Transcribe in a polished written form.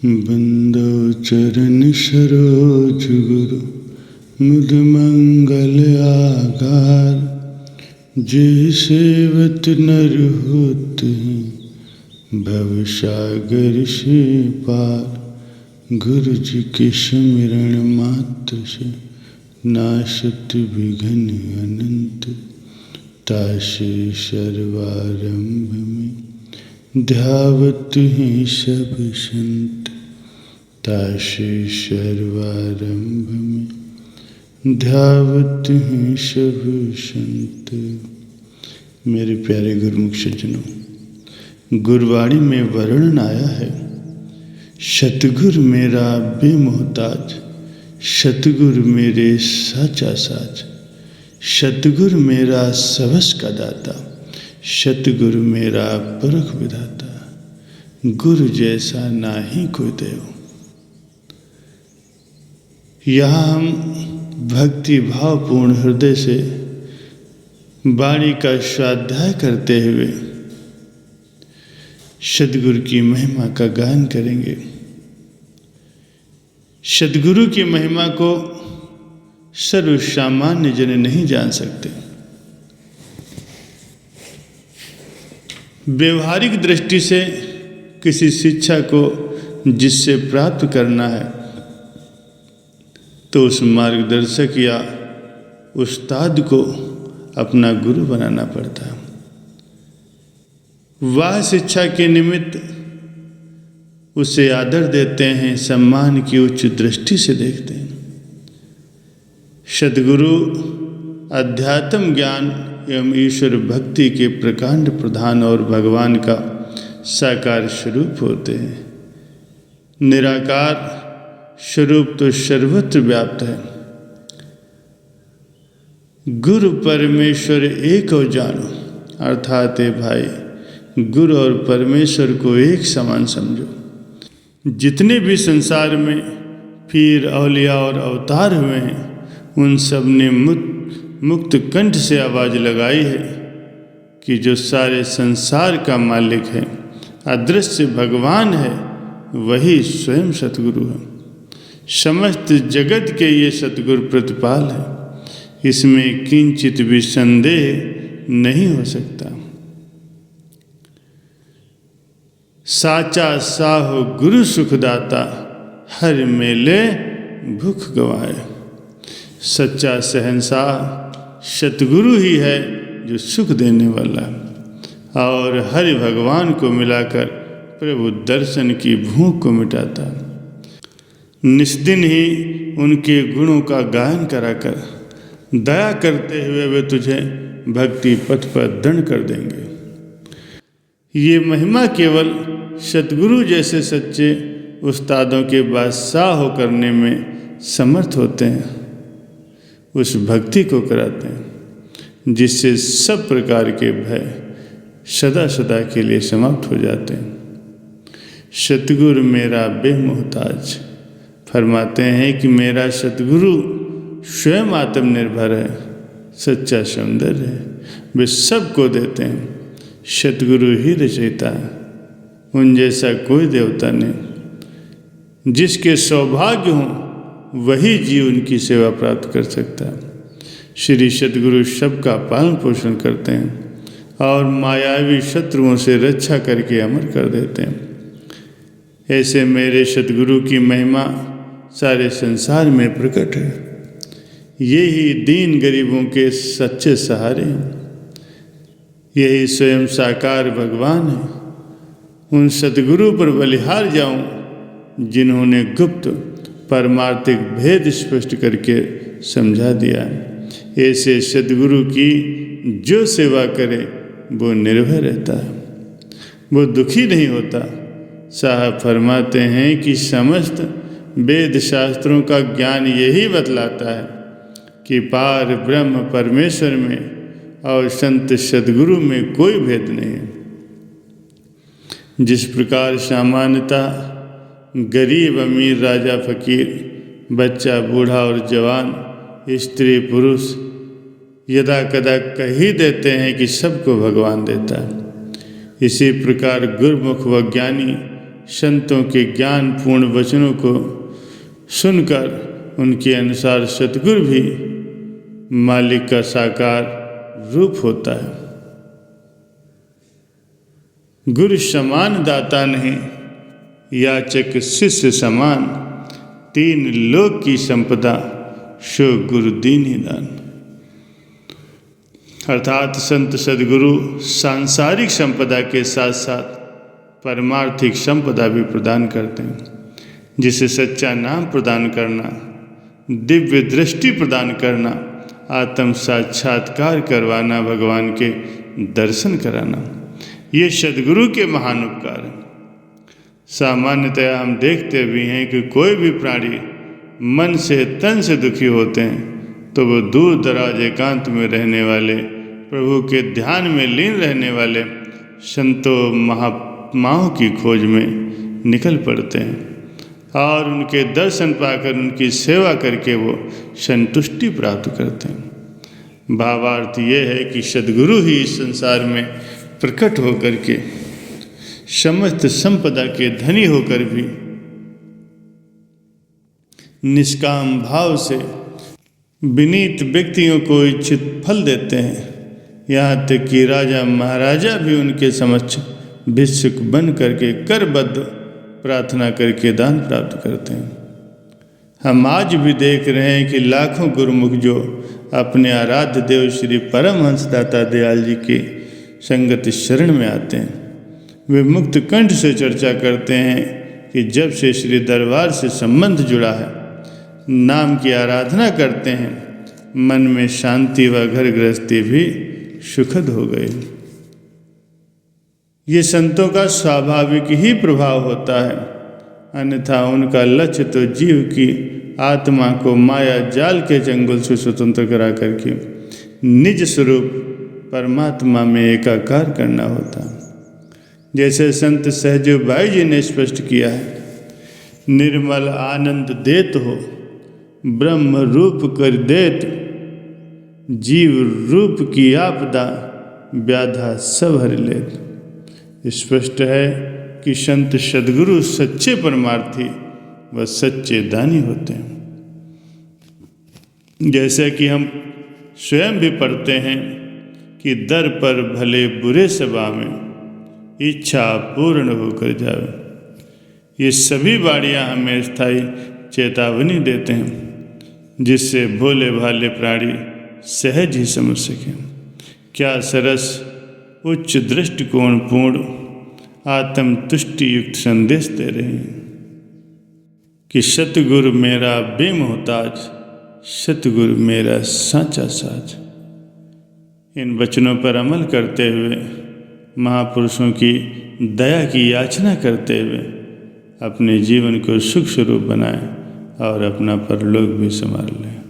बंदो चरण सरोज गुरु मुद मंगल आगार। जे सेवत नर होत भव सागर से पार। गुरु जी के स्मरण मात्र से नाशत विघ्न अनंत। तासे सर्वारंभ में ध्यावत हैं सब संत। तासे सर्वारंभ में ध्यावत हैं सब संत। मेरे प्यारे गुरुमुख सज्जनों, गुरबाणी में वर्णन आया है, सतगुर मेरा बेमोहताज, सतगुर मेरे साचा साज। सतगुर मेरा सबस का दाता, सतगुर मेरा परख विधाता। गुरु जैसा नाही कोई देव। यहाँ हम भक्ति भावपूर्ण हृदय से वाणी का स्वाध्याय करते हुए सद्गुरु की महिमा का गान करेंगे। सद्गुरु की महिमा को सर्व सामान्य जन नहीं जान सकते। व्यवहारिक दृष्टि से किसी शिक्षा को जिससे प्राप्त करना है तो उस मार्गदर्शक या उस्ताद को अपना गुरु बनाना पड़ता है। वह शिक्षा के निमित्त उसे आदर देते हैं, सम्मान की उच्च दृष्टि से देखते हैं। सद्गुरु अध्यात्म ज्ञान एवं ईश्वर भक्ति के प्रकांड प्रधान और भगवान का साकार स्वरूप होते हैं। निराकार स्वरूप तो सर्वत्र व्याप्त है। गुरु परमेश्वर एक और जानो, अर्थात भाई गुरु और परमेश्वर को एक समान समझो। जितने भी संसार में पीर औलिया और अवतार हुए हैं, उन सब ने मुक्त कंठ से आवाज़ लगाई है कि जो सारे संसार का मालिक है, अदृश्य भगवान है, वही स्वयं सतगुरु है। समस्त जगत के ये सतगुरु प्रतिपाल है, इसमें किंचित भी संदेह नहीं हो सकता। साचा साहो गुरु सुखदाता, हर मेले भूख गवाए। सच्चा शहंशाह सतगुरु ही है जो सुख देने वाला, और हरि भगवान को मिलाकर प्रभु दर्शन की भूख को मिटाता। निस्दिन ही उनके गुणों का गायन कराकर दया करते हुए वे तुझे भक्ति पथ पर दंड कर देंगे। ये महिमा केवल सतगुरु जैसे सच्चे उस्तादों के बादशाह करने में समर्थ होते हैं। उस भक्ति को कराते हैं जिससे सब प्रकार के भय सदा सदा के लिए समाप्त हो जाते हैं। सतगुरु मेरा बेमोहताज फरमाते हैं कि मेरा सतगुरु स्वयं आत्मनिर्भर है, सच्चा सौंदर्य है, वे सबको देते हैं। सतगुरु ही रचयिता है, उन जैसा कोई देवता नहीं। जिसके सौभाग्य हों वही जीव उनकी सेवा प्राप्त कर सकता है। श्री सतगुरु सबका पालन पोषण करते हैं और मायावी शत्रुओं से रक्षा करके अमर कर देते हैं। ऐसे मेरे सतगुरु की महिमा सारे संसार में प्रकट है। ये ही दीन गरीबों के सच्चे सहारे हैं। यही स्वयं साकार भगवान है। उन सतगुरु पर बलिहार जाऊं जिन्होंने गुप्त परमार्थिक भेद स्पष्ट करके समझा दिया। ऐसे सतगुरु की जो सेवा करे वो निर्भय रहता है, वो दुखी नहीं होता। साहब फरमाते हैं कि समस्त वेद शास्त्रों का ज्ञान यही बतलाता है कि पार ब्रह्म परमेश्वर में और संत सद्गुरु में कोई भेद नहीं है। जिस प्रकार सामान्यतः गरीब अमीर राजा फकीर, बच्चा बूढ़ा और जवान, स्त्री पुरुष यदा कदा कह ही देते हैं कि सबको भगवान देता है, इसी प्रकार गुरुमुख व ज्ञानी संतों के ज्ञानपूर्ण वचनों को सुनकर उनके अनुसार सतगुरु भी मालिक का साकार रूप होता है। गुरु समान दाता नहीं, याचक शिष्य समान, तीन लोक की संपदा सो गुरु दीन दान। अर्थात संत सदगुरु सांसारिक संपदा के साथ साथ परमार्थिक संपदा भी प्रदान करते हैं, जिसे सच्चा नाम प्रदान करना, दिव्य दृष्टि प्रदान करना, आत्म साक्षात्कार करवाना, भगवान के दर्शन कराना, ये सदगुरु के महान उपकार हैं। सामान्यतया हम देखते भी हैं कि कोई भी प्राणी मन से तन से दुखी होते हैं तो वो दूर दराज एकांत में रहने वाले, प्रभु के ध्यान में लीन रहने वाले संतों महात्माओं की खोज में निकल पड़ते हैं और उनके दर्शन पाकर उनकी सेवा करके वो संतुष्टि प्राप्त करते हैं। भावार्थ ये है कि सद्गुरु ही इस संसार में प्रकट होकर के समस्त संपदा के धनी होकर भी निष्काम भाव से विनीत व्यक्तियों को इच्छित फल देते हैं। यहाँ तक कि राजा महाराजा भी उनके समक्ष भिक्षुक बन करके करबद्ध प्रार्थना करके दान प्राप्त करते हैं। हम आज भी देख रहे हैं कि लाखों गुरुमुख जो अपने आराध्य देव श्री परमहंस दाता दयाल जी के संगत शरण में आते हैं, वे मुक्त कंठ से चर्चा करते हैं कि जब से श्री दरबार से संबंध जुड़ा है, नाम की आराधना करते हैं, मन में शांति व घर गृहस्थी भी सुखद हो गई। ये संतों का स्वाभाविक ही प्रभाव होता है, अन्यथा उनका लक्ष्य तो जीव की आत्मा को माया जाल के चंगुल से स्वतंत्र करा करके निज स्वरूप परमात्मा में एकाकार करना होता। जैसे संत सहजोबाई जी ने स्पष्ट किया है, निर्मल आनंद देत हो ब्रह्म रूप कर देत, जीव रूप की आपदा व्याधा सब हर लेत। स्पष्ट है कि संत सद्गुरु सच्चे परमार्थी व सच्चे दानी होते हैं। जैसे कि हम स्वयं भी पढ़ते हैं कि दर पर भले बुरे सभा में इच्छा पूर्ण होकर जावे। ये सभी वाणियाँ हमें स्थायी चेतावनी देते हैं, जिससे भोले भाले प्राणी सहज ही समझ सकें। क्या सरस उच्च दृष्टिकोण पूर्ण आत्म तुष्टि युक्त संदेश दे रहे हैं कि सतगुरु मेरा बेमोहताज, सतगुरु मेरा साचा साज। इन वचनों पर अमल करते हुए, महापुरुषों की दया की याचना करते हुए अपने जीवन को सुख स्वरूप बनाएं और अपना परलोक भी संभाल लें।